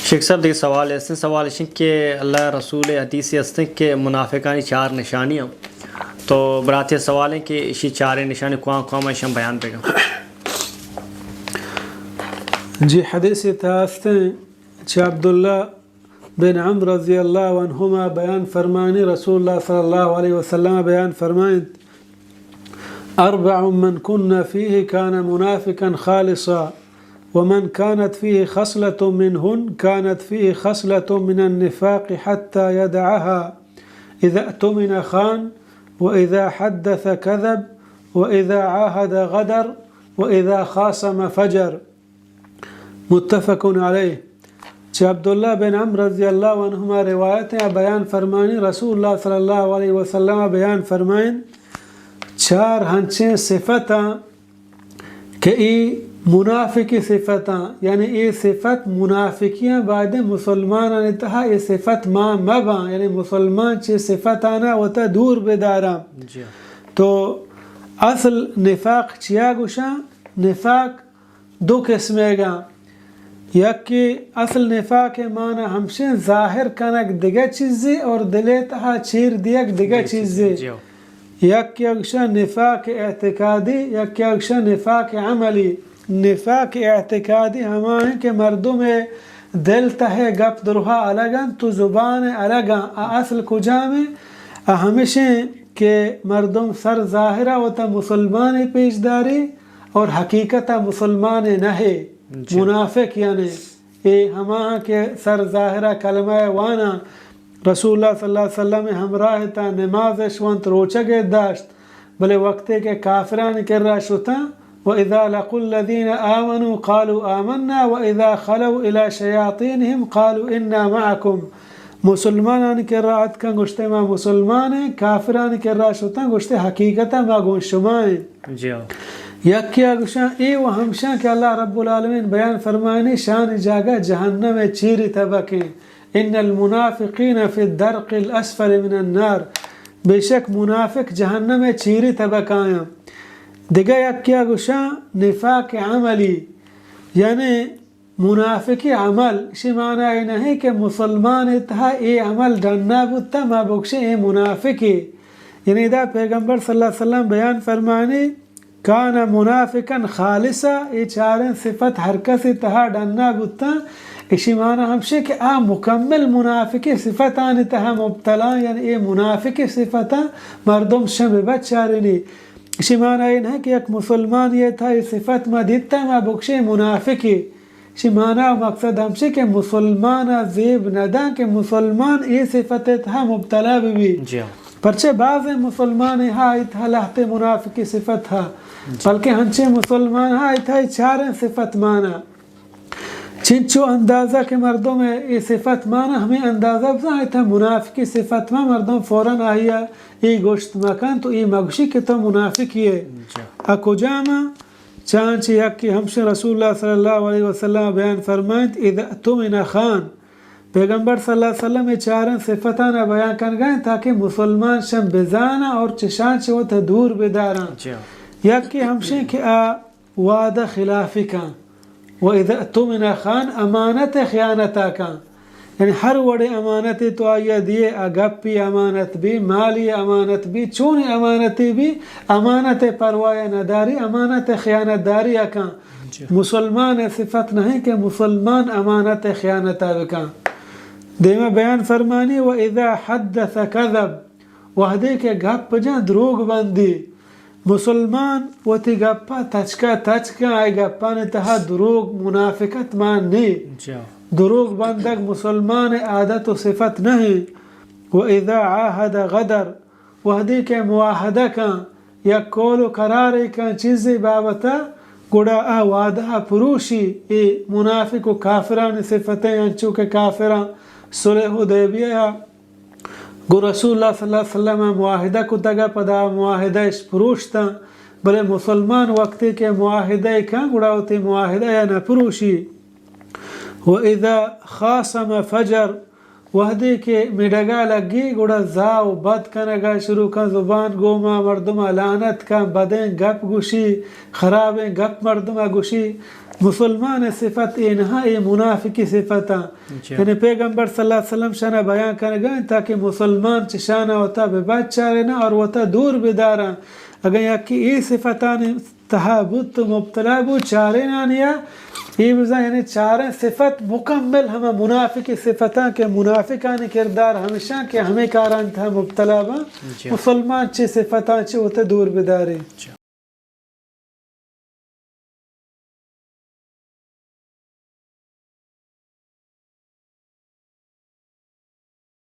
شیخ صاحب دیکھ سوال ایسے سوال ہے کہ اللہ رسول حدیث ہستے کہ منافقانی 4 نشانیاں تو براتے سوال ہیں کہ اسی 4 نشانی قوام ایشم بیان پہ گا جی حدیث تاستیں چھ عبداللہ بن عمر رضی اللہ عنہما بیان فرمانی رسول اللہ صلی اللہ علیہ وسلم بیان فرمائیں 4 من كن فيه كان منافقا خالصا ومن كانت فيه خصلة منهن كانت فيه خصلة من النفاق حتى يدعها إذا اؤتمن خان وإذا حدث كذب وإذا عاهد غدر وإذا خاصم فجر متفق علیہ. عبداللہ بن عمر رضی اللہ عنہما روایتیں بیان فرمانی رسول اللہ صلی اللہ علیہ وسلم بیان فرمائیں 4 ہنچیں صفتاں کہ ای منافقی صفتاں یعنی ای صفت منافقیاں بعد مسلمان انتہا ای صفت ما مبا یعنی مسلمان چی صفت آنا وتا دور بدارا. تو اصل نفاق چیا گوشا نفاق 2 قسمیں گا. یک کہ اصل نفاق معنی ہمشن ظاہر کنک دیگه چیزی اور دلی تہا چیر دیگ دیگه چیزی. یک کہ اگشا نفاق اعتقادی یک کہ اگشا نفاق عملی. نفاق اعتقادی ہمائیں کہ مردم دل تہے گپ درہا الگن تو زبان الگن اصل کجا میں ہمیشہ کہ مردم سر ظاہرہ و تا مسلمان پیش داری اور حقیقت مسلمان نہے منافق یعنی اے ہماں کے سر ظاہرہ کلمہ وانا رسول اللہ صلی اللہ علیہ وسلم ہمراہ تا نماز شوانت روچگے داشت بلے وقتے کے کافران کر رہا شتا وَإِذَا لَقُوا الَّذِينَ آمَنُوا قَالُوا آمَنَّا وَإِذَا خَلَوْا إِلَى شَيَاطِينِهِمْ قَالُوا إِنَّا مَعَكُمْ. مسلمانان کر رہا اتکا گوشتے ما مسلمان ہیں کافران کر رہا شتا گوشتے حقیقتا ما گون شمائیں. یک کیا گوشاں ای و ہمشاں کہ اللہ رب العالمین بیان فرمائنی شان جاگہ جہنم چیری طبقیں ان المنافقین فی الدرق الاسفل من النار. بے شک منافق جہنم چیری طبقائیں. دیگہ یک کیا گوشاں نفاق عملی یعنی منافقی عمل اسی معنی نہیں کہ مسلمان اتہا ای عمل ڈننا بودتا ما بکشے ای منافقی یعنی دا پیغمبر صلی اللہ علیہ وسلم بیان فرمائنی کانا منافقا خالصا ای 4 صفت ہر کسی تہا ڈننا بودتا اسی معنی ہمشے کہ مکمل منافقی صفتان تہا مبتلا یعنی ای منافقی صفتا مردم شم بچارنی. اسی معنی یہ نہیں کہ ایک مسلمان یہ تھا یہ صفت ما دیتا ما بکشے منافقی. اسی معنی مقصد ہمشے کہ مسلمان زیب ندا کہ مسلمان یہ صفت تھا مبتلا بھی پرچہ بعض مسلمان ہاں اتھا لہتے منافقی صفت ہاں بلکہ ہنچے مسلمان ہاں اتھا 4 صفت مانا چنچو اندازہ کے مردم یہ صفت مانا ہمیں اندازہ بزا اتھا منافقی صفت مانا مردم فوراً آئیا ای گوشت مکان تو ای مگوشی کہ تو منافقی ہے. اکو جامع چانچہ یک کہ ہمشہ رسول اللہ صلی اللہ علیہ وسلم بیان فرمائیں اذا اؤتمن خان. پیغمبر صلی اللہ علیہ وسلم 4 صفتانا بیان کر گئے تاکہ مسلمان شم بزانا اور چشان چوتا دور بداران. یک کہ ہمشہ کہ وعدہ خلافی کان وَإِذَا اؤتمن خان امانت خیانتا کان یعنی ہر وڑے امانت تو آیا دیے اگپی امانت بھی مالی امانت بھی چونی امانتی بھی امانت پرواہ نداری امانت خیانت داری اکان. مسلمان صفت نہیں کہ مسلمان امانت خیانتا بکان. دیمہ بیان فرمانی وَإِذَا حَدَّثَ كَذَب وحدے کے گپ جاں دروگ بندی. مسلمان وتی گپا تچکا آئی گپا نتہا دروگ منافقت مان نہیں دروگ بندگ مسلمان عادت و صفت نہیں. وَإِذَا عَاهَدَ غَدَر وحدی کے معاہدہ کان یا کول و قراری کان چیزی بابتا گڑا وعدہ پروشی ای منافق و کافران صفتیں انچو کے کافران صلح حدیبیہ گو رسول اللہ صلی اللہ علیہ وسلم معاہدہ کو تگا پدا معاہدہ اس پروشتا بلے مسلمان وقتی کے معاہدہ کان گڑا ہوتی معاہدہ یا نہ پروشی. وَإِذَا خَاصَمَ فَجَر وحدی کے مڈگا لگی گڑا زاو بد کنگا شروع کن زبان گوما مردمہ لعنت کن بدیں گپ گوشی خرابیں گپ مردمہ گوشی مسلمان صفت انہائی منافقی صفتا یعنی پیغمبر صلی اللہ علیہ وسلم شانہ بیان کرنے گئے تاکہ مسلمان چی شانہ ہوتا بباد چارنا اور ہوتا دور بدارا اگر یکی ای صفتان تحابت مبتلا بو چارنا نیا یہ بزا یعنی چاریں صفت مکمل ہمیں منافقی صفتان کے منافقان کردار ہمیشہ کہ ہمیں کاران تھا مبتلا با مسلمان چی صفتان چی ہوتا دور بدارے